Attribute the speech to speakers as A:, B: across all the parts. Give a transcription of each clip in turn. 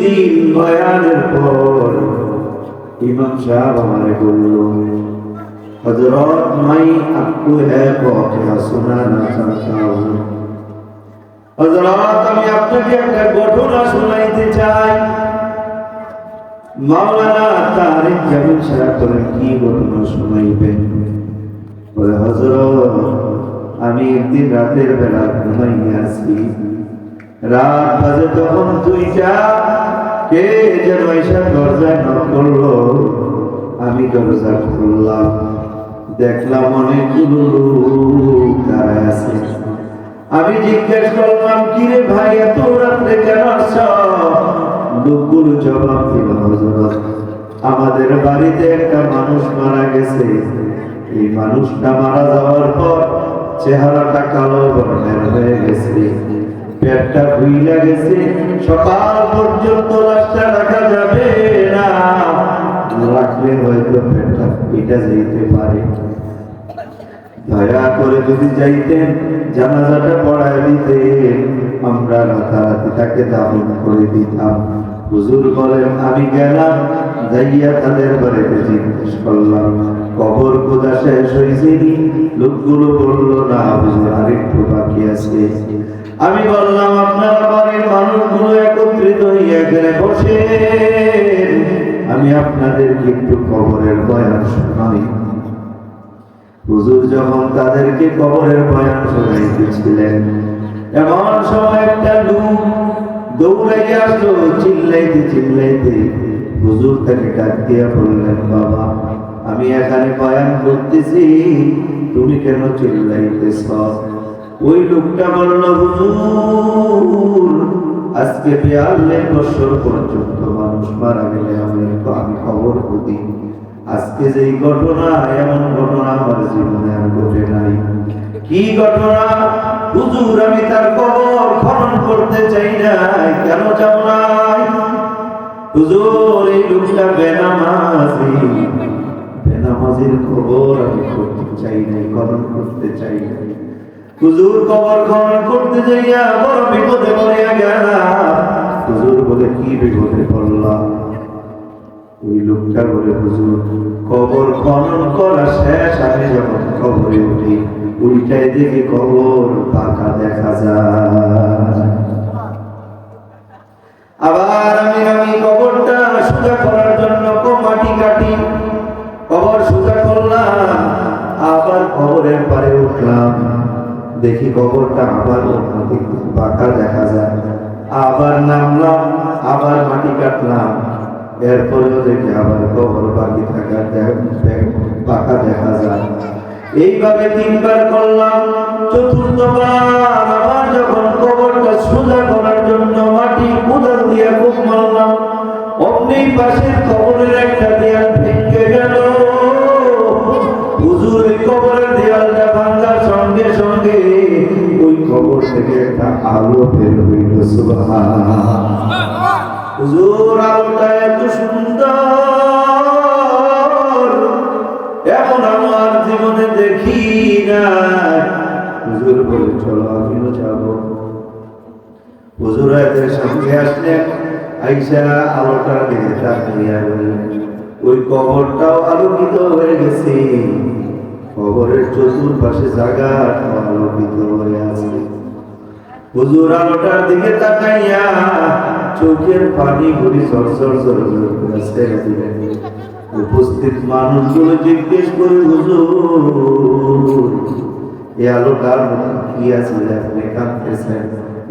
A: দিন বয়ানের পর ইমাম সাহেব আমারে বলল, হযরত मैं आपको एक वाक़या सुनाना चाहता हूँ। হযরত আমি আপনাকে একটা ঘটনা শোনাইতে চাই। মাওলানা তারিক জামিল সাহেব বলেন, কি ঘটনা শোনাইবেন? বলে, হযরত আমি একদিন রাতের বেলা ঘুমাইয়া আছি, রাত বাজে তখন 2টা, কে যেন এসে দরজায় নক করলো। আমি দরজা খুললাম, দেখলাম অনেকগুলো লোক দাঁড়ায় আছে। আমি জিজ্ঞেস করলাম, কিরে ভাই এত রাত্রে কেন আসছ? লোকগুলো জবাব দিল, হযরত আমাদের বাড়িতে একটা মানুষ মারা গেছে। এই মানুষটা মারা যাওয়ার পর চেহারাটা কালো বর্ণের হয়ে গেছে, পেটটা ফুইলা গেছে, সকাল পর্যন্ত লাশটা রাখা যাবে না, রাখলে হয়তো পেটটা ফুইটা যেতে পারে। দয়া করে যদি যাইতেন জানাজাটা পড়ায় দিতেন, আমরা রাতারাতি তাকে দাফন করে দিতাম। হুজুর বলেন, আমি গেলাম, যাইয়া তাদের বাড়িতে জিজ্ঞেস করলাম, কবর খোঁজা শেষ হয়েছে? লোকগুলো বললো, না হুজুর, আরেকটু বাকি আছে। আমি বললাম, আপনার বাড়ির মানুষগুলো একত্রিত হইয়া এখানে বসে, আমি আপনাদেরকে একটু কবরের বয়ান শোনাই। হুজুর যখন তাদেরকে কবরের বয়ান শোনাইতেছিলেন, এমন সময় একটা লোক দৌড়াইয়া আসলো, চিল্লাইতে চিল্লাইতে। হুজুর তাকে ডাক দিয়া বললেন, বাবা আমি এখানে বয়ান করতেছি, তুমি কেন চিল্লাইতেছ? ওই লোকটা বলল, হুজুর আজকে 42 বছর পর্যন্ত মানুষ মারা গেলে আমি খবর খুঁজি। আজকে যেই ঘটনা, এমন ঘটনা আমার জীবনে আর ঘটে নাই। কি ঘটনা? হুজুর আমি তার কবর খনন করতে চাই নাই। কেন চাও নাই? হুজুর এই লোকটা বেনামাজির কবর আমি করতে চাই নাই, খনন করতে চাই নাই। হুজুর কবর খনন করতে যাইয়া বড় বিপদে পড়িয়া গেলাম। হুজুর বলে, কি বিপদে পড়লাম? ওই লোকটা বলে, হুজুর কবর খনন করা শেষ, আমি যখন কবরে উঠি উল্টায় দেখি কবর পাকা দেখা যায়। আবার আমি কবরটা সোজা করার জন্য মাটি কাটি, কবর সোজা করলাম, আবার কবরের পারে উঠলাম, দেখি কবরটা আবার পাকা দেখা যায়। আবার নামলাম, আবার মাটি কাটলাম, এরপরেও দেখি আবার কবর বাকি থাকা পাকা দেখা যায়। এইভাবে 3বার করলাম। চতুর্থবার আবার যখন কবরটা সোজা করার জন্য মাটি কোদাল দিয়ে খুব মারলাম, অমনি পাশের কবরের একটা দেয়াল ভেঙে গেল। হুজুর ওই কবরের দেয়ালটা ভাঙার সঙ্গে সঙ্গে ওই কবর থেকে একটা আলো বের হইল। সুবহানাল্লাহ। হুজুর আলোটা এত সুন্দর, এমন আমার জীবনে দেখি না। হুজুর বলে, চলো আমিও যাবো। হুজুর এদের সঙ্গে আসলেন, আইসা আলোটার দিকে তাকিয়ে বললেন, ওই কবরটাও আলোকিত হয়ে গেছে, কবরের চতুর্পাশে জায়গাটা আলোকিত হয়ে আছে। হুজুর আলোটার দিকে তাকাইয়া চোখের পানি গুলি ঝরঝর ঝরঝর করে ছেড়ে দিলেন। উপস্থিত মানুষগুলো জিজ্ঞেস করে, হুজুর এই আলোটার মধ্যে কি আছে আপনি কাঁদতেছেন?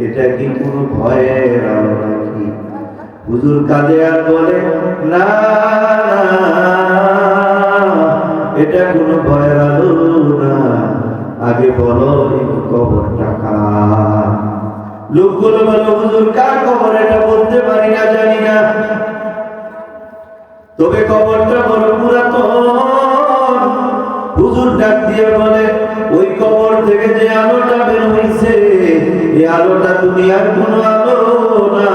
A: এটা কি কোনো ভয়ের আলো নাকি? হুজুর কাঁদে আর বলে, না এটা কোনো ভয়ের আলো না, আগে বলো এই কবরটা কার? লোকগুলো বলে, হুজুর কার কবর এটা বলতে পারি না, জানি না, তবে কবরটা বড় পুরাতন। হুজুর ডাক দিয়ে বলে, ওই কবর থেকে যে আলোটা বের হইছে, এই আলোটা দুনিয়ার কোনো আলো না,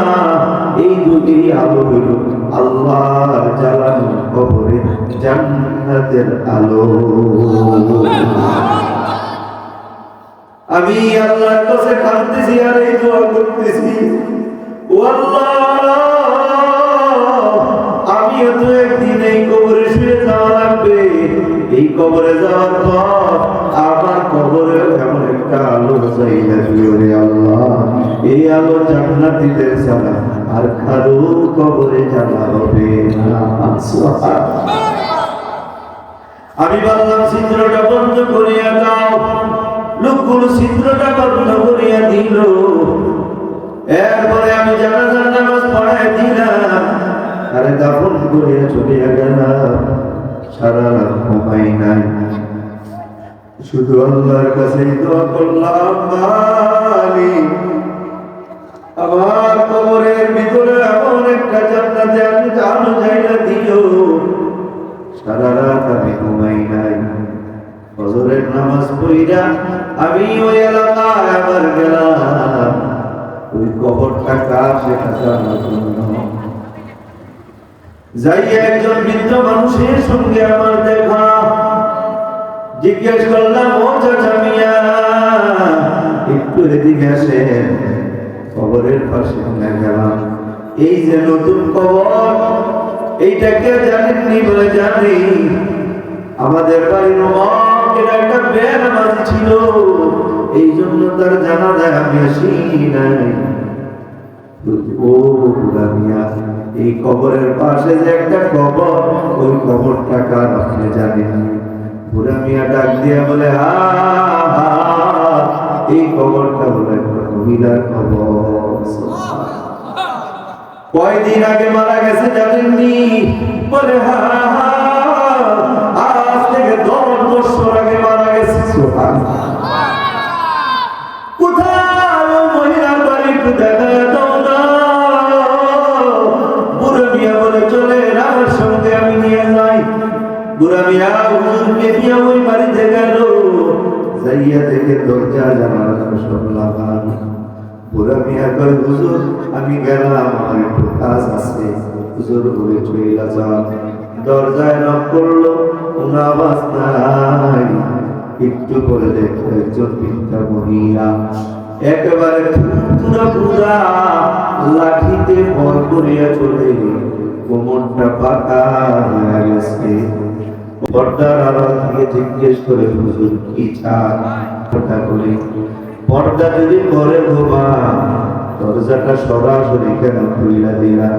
A: এই দুটি আলো হলো আল্লাহর জ্বালানো কবরে জান্নাতের আলো। আমি আল্লাহর কাছে কাঁদতেছি আর এই দোয়া করতেছি, ও আল্লাহ আমিও তো একদিন এই কবরে শুয়ে যাওয়া লাগবে। এই কবরে যাওয়ার পর আমার কবরে এমন একটা আলো চাইয়া রে আল্লাহ, এই আলো জান্নাতীদের ছাড়া আর কারো কবরে জ্বালা হবে না। আমি বললাম ছিদ্রটা বন্ধ করিয়া দাও। লোকগুলো ছিদ্রটা বন্ধ করিয়া দিল। এরপরে আমি জানাজার নামাজ পড়ায় দিলাম, আরে দাফন করিয়া চলিয়া গেলাম। সারা রাত ঘুমাই নাই, শুধু আল্লাহর কাছে দোয়া করলাম, মালিক আমার কবরের ভিতরে এমন একটা জান্নাতে আমি জানো যাইলা দিও। সারা রাত আমি ঘুমাই নাই। ফজরের নামাজ পড়িয়া আমি ওই এলাকায় আবার গেলাম, ওই কবরটা কার সেটা জানার জন্য। যাইয়া একজন বৃদ্ধ মানুষের সঙ্গে আমার দেখা। জিজ্ঞেস করলাম, ও চাচা মিয়া, একটু এদিকে আসেন। কবরের পাশে গেলাম। এই যে নতুন কবর, এইটাকে জানেননি? বলে জানি। আমাদের বাড়ির অমকের একটা বেনামাজ ছিল, এই জন্য তার জানাজায় আমি আসি নাই। ও বুড়া মিয়া, এই কবরের পাশে যে একটা কবর, ওই কবরটা কার আপনি জানেন? বুড়া মিয়া ডাক দিয়া বলে, হা হা, এই কবরটা হলো একটা মহিলার কবর। কয়দিন আগে মারা গেছে জানেননি? বলে হা হা, আজ থেকে 10 বছর আগে মারা গেছে। সুবহানাল্লাহ। কোথায় মহিলার বাড়ি একটু দেখা দাও না। বুড়া মিয়া বলে, চলে আমার সঙ্গে আমি নিয়ে যাই। বুড়া মিয়া হুজুরকে নিয়ে ওই বাড়িতে গেল। যাইয়া দেখে দরজা জানালা সব লাগানো। বুড়া মিয়া কয়, হুজুর আমি গেলাম, আমার একটু কাজ আছে। হুজুর বলে চইলা যান। দরজায় নক করলো, কোনো আওয়াজ নাই। একটু পরে দেখো একজন বৃদ্ধা মহিলা একেবারে পুরা পুরা লাঠিতে ভর করিয়া চলে, কোমরটা পাকা হয়ে গেছে। পর্দার আড়াল থেকে জিজ্ঞেস করে, হুজুর কি চান? কথা বলি, পর্দা যদি করে ঘুমা, দরজাটা সরাসরি কেন খুইলা দিলা?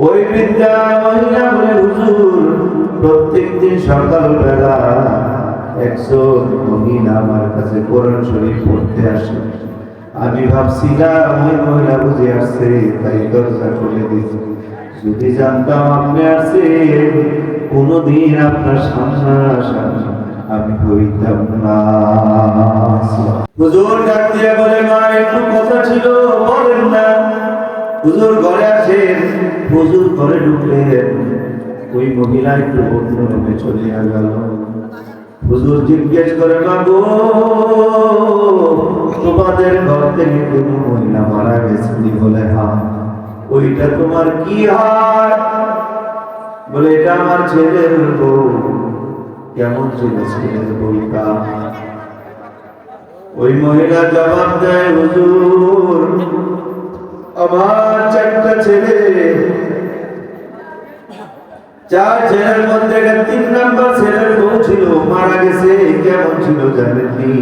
A: ওই বৃদ্ধা মহিলা বলে, হুজুর প্রত্যেকদিন সকালবেলা একজন মহিলা আমার কাছে কোরআন শরীফ পড়তে আসে। আমি ভাবছিলাম ওই মহিলা বুঝে আসছে, তাই দরজা খুলে দিয়েছি। যদি জানতাম আপনি আসছে, কোনদিন আপনার সামনাসামনি আমি হইতাম না। হুজুর ডাক দিয়া বলে, মা একটু কথা ছিল, বলেন না। হুজুর ঘরে আসেন। হুজুর ঘরে ঢুকলেন, ওই মহিলা একটু অন্য রুমে চলে গেল। হুজুর জিজ্ঞেস করে, মা গো, তোমাদের ঘর থেকে কোনো মহিলা মারা গেছে? বলে হ্যাঁ। ওইটা তোমার কি হয়? বলে এটা আমার ছেলের বউ। কেমন ছিল ছেলের বউটা? ওই মহিলা জবাব দেয়, হুজুর আমার 4টা ছেলে, 4 ছেলের মধ্যে 3 নাম্বার ছেলের বউ ছিল, মারা গেছে। কেমন ছিল জানেননি?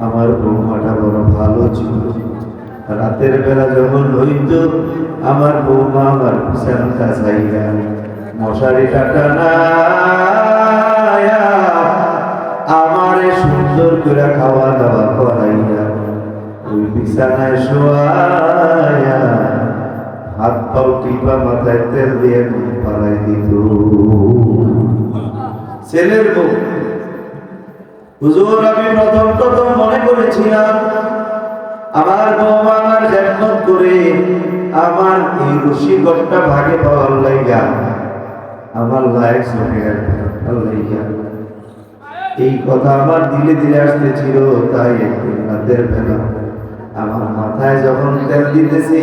A: আমার বৌমাটা বড় ভালো ছিল। রাতের বেলা যখন হইত, আমার বৌমা আমার বিছানাটা ছাইয়া মশারিটা টানায়া আমারে সুন্দর করে খাওয়া দাওয়া করাইয়া ওই বিছানায় শোয়ায়া হাত পাও টিপা মাথায় তেল দিয়ে পালাই দিত। ছেলের বউ। হুজুর আমি প্রথম মনে করেছিলাম আমার বৌমা আমার খেদমত করে আমার এই রশিদটা ভাগে পাওয়ার লাইগা আমার লাইফ চলে গেল। এই কথা আমার দিলে দিলে আসতেছিল। তাই একদিন রাতের বেলা আমার মাথায় যখন তেল দিতেছি,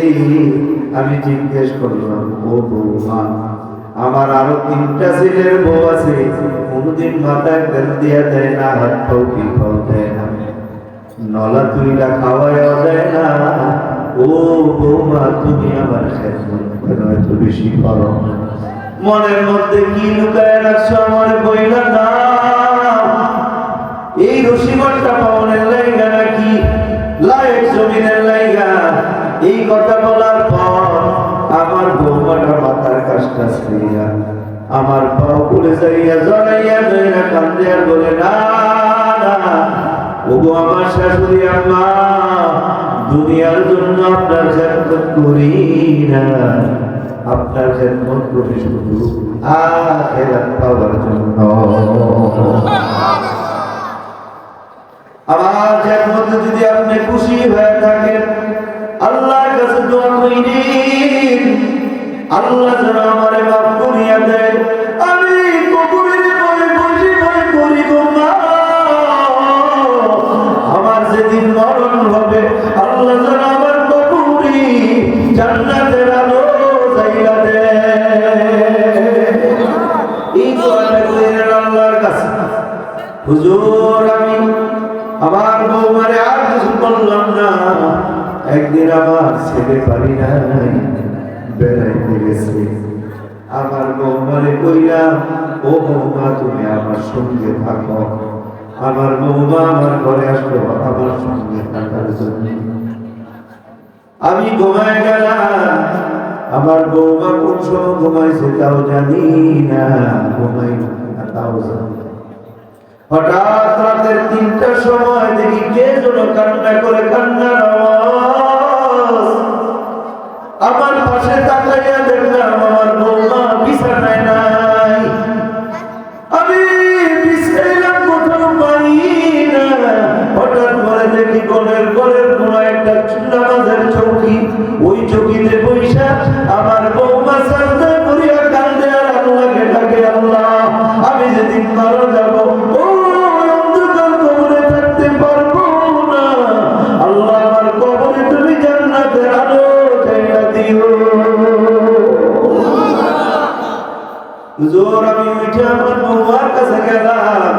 A: আমি জিজ্ঞেস করলাম, ও বৌমা, আমার আরো 3টা ছেলের বউ আছে, কোনদিন মাথায় তেল দিয়া দেয় না, হাত পাও কি পাও দেয় না, নলা তুইলা খাওয়াইও দেয় না, ও বৌমা তুমি আমার খেদমত কেন এত বেশি করো? মনের মধ্যে কি লুকায় রাখছো আমার বইলা না? এই রসিকতা পাওনের লাইগা নাকি লায়েক জমিনের লাইগা? এই কথা বলার পর আমার বৌমাটা মাথার কাজটা ছিঁড়িয়া আমার পাও খুলে যাইয়া জড়াইয়া জয়না কান্দে আর বলে না না, ওগো আমার শাশুড়ি আম্মা, দুনিয়ার জন্য আপনার খেদমত করি না, আপনার খেদমত করি শুধু আখিরাত পাওয়ার জন্য। আমার খেদমতে যদি আপনি খুশি হয়ে থাকেন, আল্লাহর কাছে দোয়া করেন আল্লাহ যেন আমারে মাফ করিয়া দেয়। আমি কবরের ভয়ে বসে ভয় করি গো মা, আমার যেদিন মরণ হবে আল্লাহ যেন আমার কবরে জান্নাতের আলো জ্বাইলা দেয়। এই দোয়াটা কইরেন আল্লাহর কাছে। হুজুর আমি আমার বৌমারে আর কিছু বললাম না, একদিন আমার ছেলে পারি নাই বেড়াইতে গেছে, আমার বৌমারে কইলাম ও বৌমা তুমি আমার সঙ্গে থাকো। আমার বৌমা আমার ঘরে আসলো আমার সঙ্গে থাকার জন্য। আমি ঘুমায় গেলাম, আমার বৌমা কোন সময় ঘুমাইছে তাও জানি না, ঘুমাই না তাও জানি। হঠাৎ রাতের ৩টার সময় দেখি কে যেন কান্না করে, কান্নার আওয়াজ। আমার পাশে তাকাইয়া দেখলাম আমার বৌমা বিছানায় নাই। আমি বিছাইলাম কোথাও পাই না। হঠাৎ করে দেখি গলের কোন একটা নামাজের চৌকি, ওই চৌকিতে বইসা আমার বৌমা সাজদা করিয়া কান্দে আর আল্লাহকে ডাকে, আল্লাহ আমি যেদিন মারা যাব হুজুর। আমি উঠে আমার বৌমার কাছে গেলাম,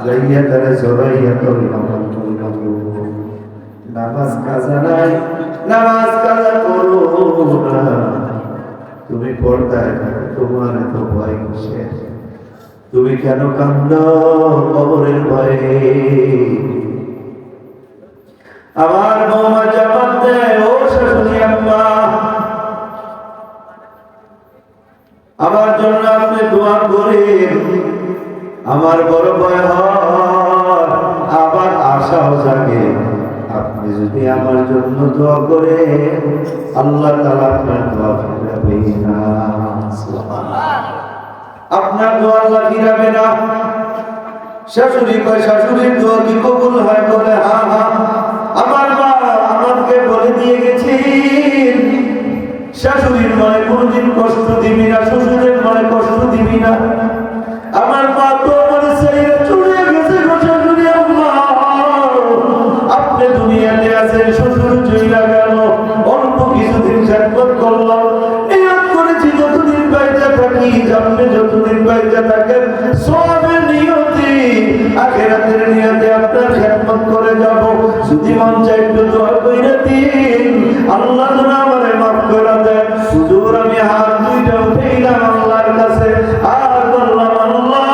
A: যাইয়া তারে জড়াইয়া করলাম, নামাজ কাজা নাই, নামাজ কাজা করো না, তুমি পর্দায় থাকো, তোমার এত ভয় কিসের? তুমি কেন কান্দো কবরের ভয়ে? আমার বৌমা জবাব দেয়, ও শাশুড়ি আম্মা, আমার জন্য আপনি দোয়া করেন, আমার বড় ভয় হয়, আবার আশাও জাগে, আপনি যদি আমার জন্য দোয়া করেন আল্লাহ তাআলা আপনার দোয়া ফিরাবে না। আপনার দোয়া আল্লাহ ফিরাবে না। শাশুড়ি কয়, শাশুড়ির দোয়া কি কবুল হয়? বলে হ্যাঁ হ্যাঁ, আমার মা আমাকে বলে দিয়ে গেছেন শাশুড়ির মনে কোনদিন কষ্ট দিবি না, শ্বশুরের মনে কষ্ট দিবি না। আমার মা তো আমার ছেড়ে চলে গেছে গো শাশুড়ি আম্মা, আপনি দুনিয়াতে আছেন, শ্বশুর চইলা গেল, অল্প কিছুদিন খেদমত করলাম, নিয়ত করেছি যতদিন বাইচা থাকি, আপনি যতদিন বাইচা থাকেন সওয়াবের নিয়তে আখিরাতের নিয়তে আপনার খেদমত করে যাব। যদি মন চাই একটু দোয়া কইরা দিন, আল্লাহ যেন আমারে মাফ করে দেয়। হুজুর আমি হাত দুইটা উঠাইলাম আল্লাহর কাছে আর বললাম, আল্লাহ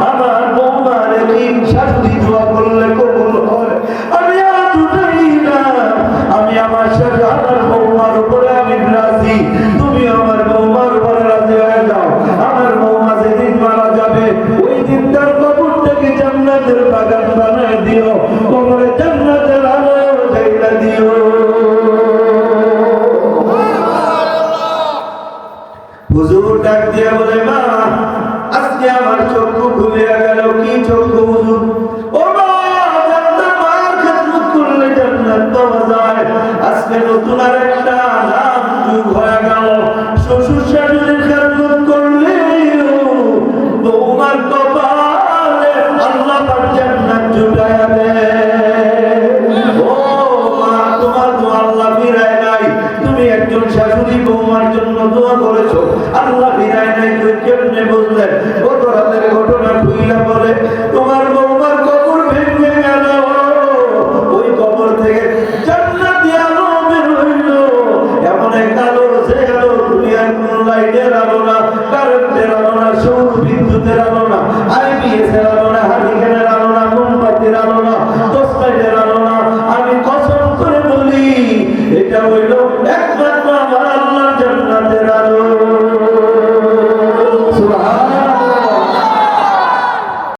A: আমার বৌমার কি শাশুড়ি দোয়া করলে কবুল হয়? আমি হাত উঠাই না, আমি আমার সাথে আমার বৌমার উপরে আমি রাজি, তুমি আমার বৌমার উপরে রাজি হয়ে যাও। আমার বৌমা যেদিন মারা যাবে ওই দিন তার কবরটাকে জান্নাতের বাগান বানায় দিও, কবরে জান্নাতের আলো জ্বাইলা দিও। হুজুর ডাক দিয়া বলে, মা আজকে আমার চক্ষু খুলে গেল। কি চক্ষু হুজুর? ও মা, জান্নাত মার খেদমত করলে জান্নাত পাওয়া যায়। আজকে নতুন আর একটা নাম যোগ হয়ে গেল, শ্বশুর শাশুড়ির খেদমত করলে বৌমার কপালে আল্লাহ পাক জান্নাত যোগ অনেক আলো, যে আলো দুনিয়ার কোন লাইটের আলো না, কারেন্টের আলো না, সৌর বিদ্যুতের আলো না, আইপিএস এর